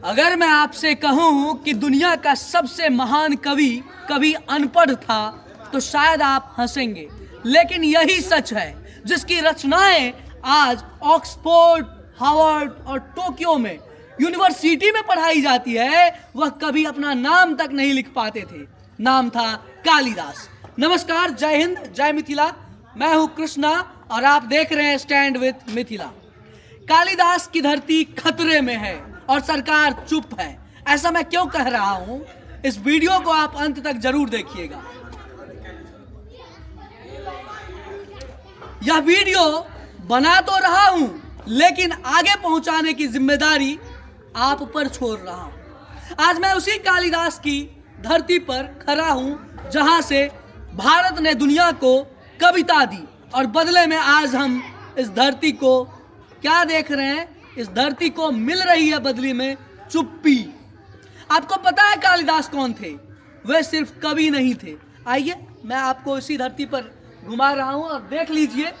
अगर मैं आपसे कहूं कि दुनिया का सबसे महान कवि कभी अनपढ़ था तो शायद आप हंसेंगे, लेकिन यही सच है। जिसकी रचनाएं आज ऑक्सफोर्ड, हार्वर्ड और टोक्यो में यूनिवर्सिटी में पढ़ाई जाती है, वह कभी अपना नाम तक नहीं लिख पाते थे। नाम था कालिदास। नमस्कार, जय हिंद, जय मिथिला। मैं हूं कृष्णा और आप देख रहे हैं स्टैंड विथ मिथिला। कालिदास की धरती खतरे में है और सरकार चुप है। ऐसा मैं क्यों कह रहा हूं, इस वीडियो को आप अंत तक जरूर देखिएगा। यह वीडियो बना तो रहा हूं, लेकिन आगे पहुंचाने की जिम्मेदारी आप पर छोड़ रहा हूं। आज मैं उसी कालिदास की धरती पर खड़ा हूं जहां से भारत ने दुनिया को कविता दी, और बदले में आज हम इस धरती को क्या देख रहे हैं? इस धरती को मिल रही है बदली में चुप्पी। आपको पता है कालिदास कौन थे? वे सिर्फ कवि नहीं थे। आइए मैं आपको इसी धरती पर घुमा रहा हूं और देख लीजिए,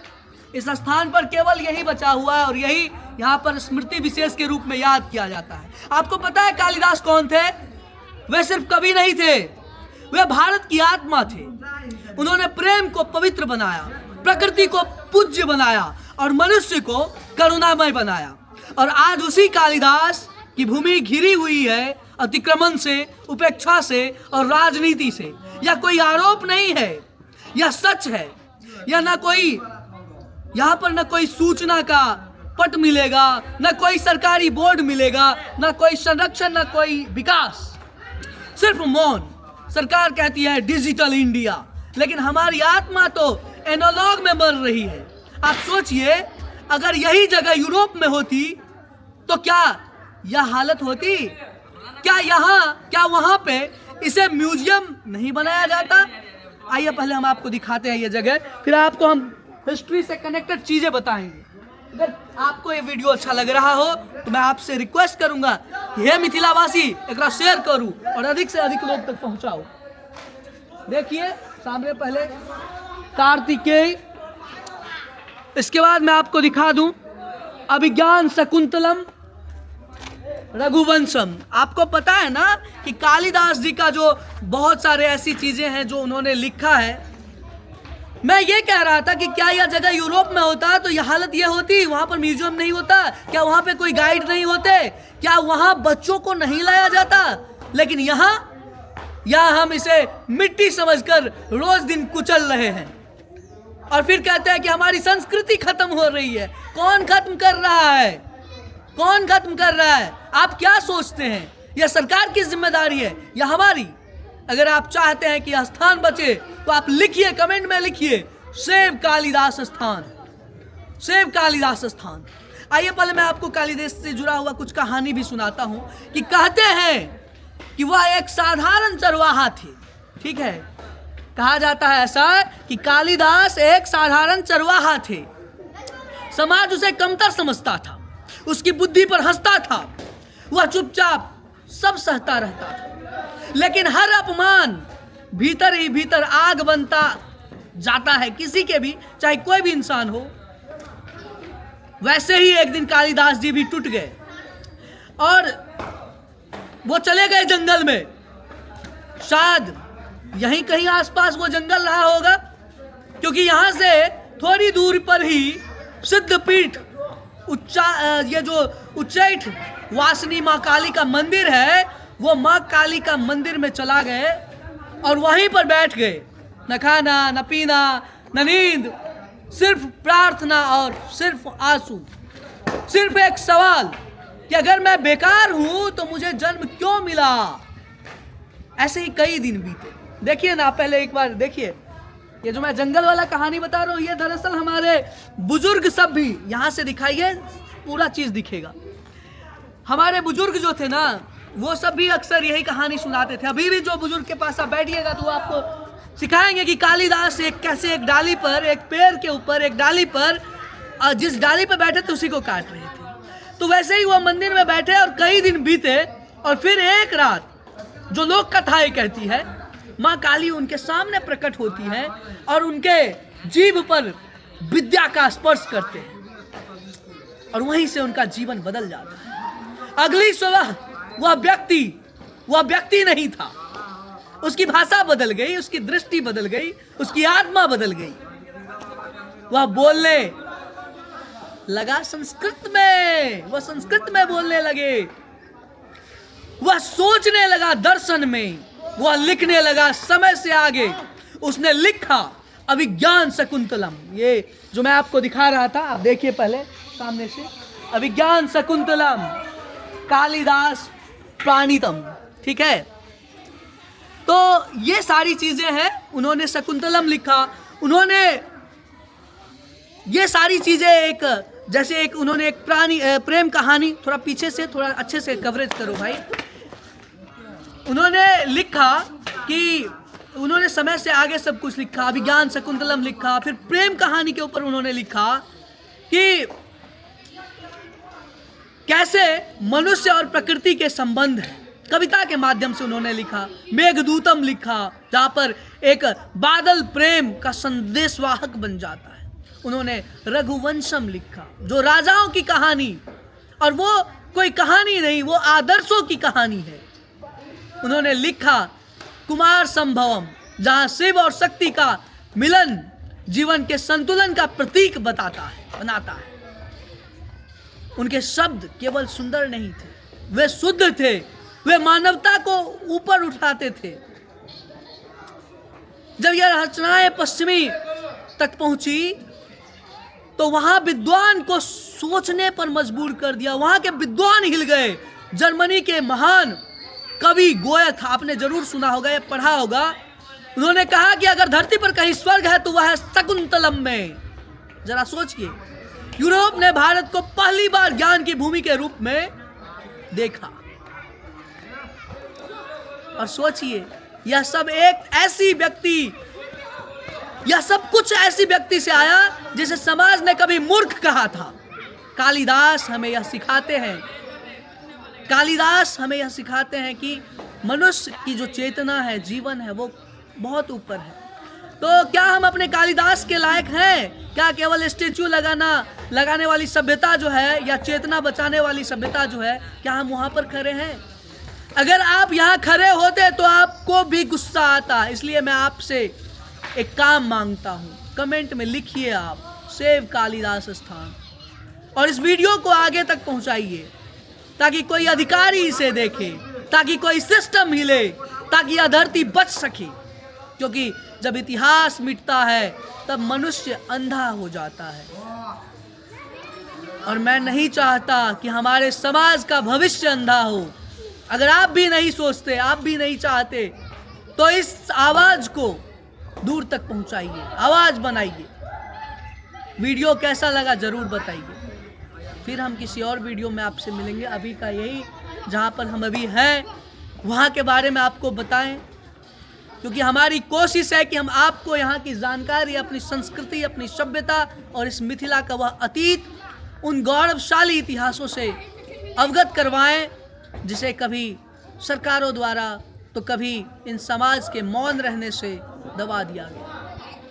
इस स्थान पर केवल यही बचा हुआ है और यही यहाँ पर स्मृति विशेष के रूप में याद किया जाता है। आपको पता है कालिदास कौन थे? वे सिर्फ कवि नहीं थे, वे भारत की आत्मा थे। उन्होंने प्रेम को पवित्र बनाया, प्रकृति को पूज्य बनाया और मनुष्य को करुणामय बनाया। और आज उसी कालिदास की भूमि घिरी हुई है अतिक्रमण से, उपेक्षा से और राजनीति से। यह कोई आरोप नहीं है, यह सच है। यह न कोई यहाँ पर न कोई सूचना का पट मिलेगा, न कोई सरकारी बोर्ड मिलेगा, न कोई संरक्षण, न कोई विकास, सिर्फ मौन। सरकार कहती है डिजिटल इंडिया, लेकिन हमारी आत्मा तो एनालॉग में मर रही है। आप सोचिए, अगर यही जगह यूरोप में होती तो क्या यह हालत होती? क्या वहां पे इसे म्यूजियम नहीं बनाया जाता? आइए पहले हम आपको दिखाते हैं ये जगह, फिर आपको हम हिस्ट्री से कनेक्टेड चीजें बताएंगे। अगर आपको ये वीडियो अच्छा लग रहा हो तो मैं आपसे रिक्वेस्ट करूंगा कि हे मिथिलावासी, एक शेयर करूं और अधिक से अधिक लोग तक पहुंचाओ। देखिए सामने पहले कार्तिकेय, इसके बाद मैं आपको दिखा दूं अभिज्ञान शकुंतलम, रघुवंशम। आपको पता है ना कि कालिदास जी का जो बहुत सारे ऐसी चीजें हैं जो उन्होंने लिखा है। मैं ये कह रहा था कि क्या यह जगह यूरोप में होता तो यह हालत ये होती? वहां पर म्यूजियम नहीं होता? क्या वहां पे कोई गाइड नहीं होते? क्या वहां बच्चों को नहीं लाया जाता? लेकिन यहाँ हम इसे मिट्टी समझकर रोज दिन कुचल रहे हैं और फिर कहते हैं कि हमारी संस्कृति खत्म हो रही है। कौन खत्म कर रहा है? कौन खत्म कर रहा है? आप क्या सोचते हैं? यह सरकार की जिम्मेदारी है या हमारी? अगर आप चाहते हैं कि यह स्थान बचे तो आप लिखिए, कमेंट में लिखिए, सेव कालिदास स्थान, सेव कालिदास स्थान। आइए पहले मैं आपको कालिदास से जुड़ा हुआ कुछ कहानी भी सुनाता हूं कि कहते हैं कि वह एक साधारण चरवाहा थे। ठीक है, कहा जाता है ऐसा कि कालिदास एक साधारण चरवाहा थे। समाज उसे कमतर समझता था, उसकी बुद्धि पर हंसता था। वह चुपचाप सब सहता रहता था, लेकिन हर अपमान भीतर ही भीतर आग बनता जाता है, किसी के भी, चाहे कोई भी इंसान हो। वैसे ही एक दिन कालिदास जी भी टूट गए और वो चले गए जंगल में। शायद यहीं कहीं आसपास वो जंगल रहा होगा, क्योंकि यहां से थोड़ी दूर पर ही सिद्धपीठ, ये जो उच्चैठ वासनी माँ काली का मंदिर है, वो माँ काली का मंदिर में चला गए और वहीं पर बैठ गए। न खाना, न पीना, न नींद, सिर्फ प्रार्थना और सिर्फ आंसू। सिर्फ एक सवाल कि अगर मैं बेकार हूं तो मुझे जन्म क्यों मिला? ऐसे ही कई दिन बीते। देखिए ना, पहले एक बार देखिए, ये जो मैं जंगल वाला कहानी बता रहा हूं, ये दरअसल हमारे बुजुर्ग सब भी, यहां से दिखाइए, पूरा चीज दिखेगा। हमारे बुजुर्ग जो थे ना, वो सब भी अक्सर यही कहानी सुनाते थे। अभी भी जो बुजुर्ग के पास आप बैठिएगा तो वो आपको सिखाएंगे कि कालिदास कैसे एक डाली पर, एक पेड़ के ऊपर एक डाली पर, जिस डाली पर बैठे थे उसी को काट रहे थे। तो वैसे ही वो मंदिर में बैठे और कई दिन बीते और फिर एक रात, जो लोक कथाएं कहती है, माँ काली उनके सामने प्रकट होती है और उनके जीभ पर विद्या का स्पर्श करते हैं और वहीं से उनका जीवन बदल जाता है। अगली सुबह वह व्यक्ति नहीं था। उसकी भाषा बदल गई, उसकी दृष्टि बदल गई, उसकी आत्मा बदल गई। वह बोलने लगा संस्कृत में, वह संस्कृत में बोलने लगे। वह सोचने लगा दर्शन में, वह लिखने लगा समय से आगे। उसने लिखा अभिज्ञान शकुंतलम। ये जो मैं आपको दिखा रहा था, आप देखिए पहले सामने से, अभिज्ञान शकुंतलम कालिदास प्राणितम, ठीक है। तो ये सारी चीजें हैं, उन्होंने शकुंतलम लिखा। उन्होंने ये सारी चीजें एक जैसे एक उन्होंने एक प्रेम कहानी, थोड़ा पीछे से थोड़ा अच्छे से कवरेज करो भाई। उन्होंने लिखा कि उन्होंने समय से आगे सब कुछ लिखा, अभिज्ञान शकुंतलम लिखा, फिर प्रेम कहानी के ऊपर उन्होंने लिखा कि कैसे मनुष्य और प्रकृति के संबंध है। कविता के माध्यम से उन्होंने लिखा। मेघदूतम लिखा, जहाँ पर एक बादल प्रेम का संदेशवाहक बन जाता है। उन्होंने रघुवंशम लिखा, जो राजाओं की कहानी, और वो कोई कहानी नहीं, वो आदर्शों की कहानी है। उन्होंने लिखा कुमार संभवम, जहाँ शिव और शक्ति का मिलन जीवन के संतुलन का प्रतीक बनाता है। उनके शब्द केवल सुंदर नहीं थे, वे शुद्ध थे, वे मानवता को ऊपर उठाते थे। जब यह रचनाएं पश्चिमी तक पहुंची तो वहां विद्वान को सोचने पर मजबूर कर दिया। वहां के विद्वान हिल गए। जर्मनी के महान कवि गोएथ, आपने जरूर सुना होगा या पढ़ा होगा, उन्होंने कहा कि अगर धरती पर कहीं स्वर्ग है तो वह है शकुंतलम में। जरा सोचिए, यूरोप ने भारत को पहली बार ज्ञान की भूमि के रूप में देखा। और सोचिए, यह सब कुछ ऐसी व्यक्ति से आया जिसे समाज ने कभी मूर्ख कहा था। कालिदास हमें यह सिखाते हैं कि मनुष्य की जो चेतना है, जीवन है, वो बहुत ऊपर है। तो क्या हम अपने कालिदास के लायक हैं? क्या केवल स्टेच्यू लगाने वाली सभ्यता जो है, या चेतना बचाने वाली सभ्यता जो है, क्या हम वहां पर खड़े हैं? अगर आप यहाँ खड़े होते तो आपको भी गुस्सा आता। इसलिए मैं आपसे एक काम मांगता हूँ, कमेंट में लिखिए आप सेव कालिदास स्थान, और इस वीडियो को आगे तक पहुँचाइए ताकि कोई अधिकारी इसे देखे, ताकि कोई सिस्टम हिले, ताकि यह धरती बच सके। क्योंकि जब इतिहास मिटता है तब मनुष्य अंधा हो जाता है, और मैं नहीं चाहता कि हमारे समाज का भविष्य अंधा हो। अगर आप भी नहीं सोचते, आप भी नहीं चाहते, तो इस आवाज को दूर तक पहुंचाइए, आवाज बनाइए। वीडियो कैसा लगा जरूर बताइए। फिर हम किसी और वीडियो में आपसे मिलेंगे। अभी का यही, जहां पर हम अभी हैं वहां के बारे में आपको बताएं, क्योंकि हमारी कोशिश है कि हम आपको यहाँ की जानकारी, अपनी संस्कृति, अपनी सभ्यता और इस मिथिला का वह अतीत, उन गौरवशाली इतिहासों से अवगत करवाएं जिसे कभी सरकारों द्वारा तो कभी इन समाज के मौन रहने से दबा दिया गया।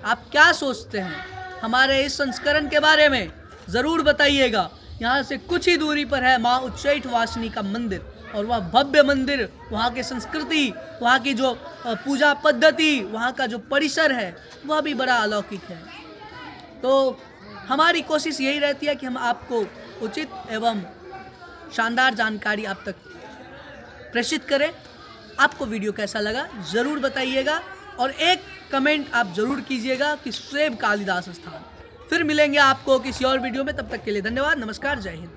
आप क्या सोचते हैं हमारे इस संस्करण के बारे में? ज़रूर बताइएगा। यहाँ से कुछ ही दूरी पर है माँ उच्चैठ वासिनी का मंदिर, और वह भव्य मंदिर, वहाँ की संस्कृति, वहाँ की जो पूजा पद्धति, वहाँ का जो परिसर है, वह भी बड़ा अलौकिक है। तो हमारी कोशिश यही रहती है कि हम आपको उचित एवं शानदार जानकारी आप तक प्रेषित करें। आपको वीडियो कैसा लगा ज़रूर बताइएगा, और एक कमेंट आप ज़रूर कीजिएगा कि सेव कालिदास स्थान। फिर मिलेंगे आपको किसी और वीडियो में, तब तक के लिए धन्यवाद, नमस्कार, जय हिंद।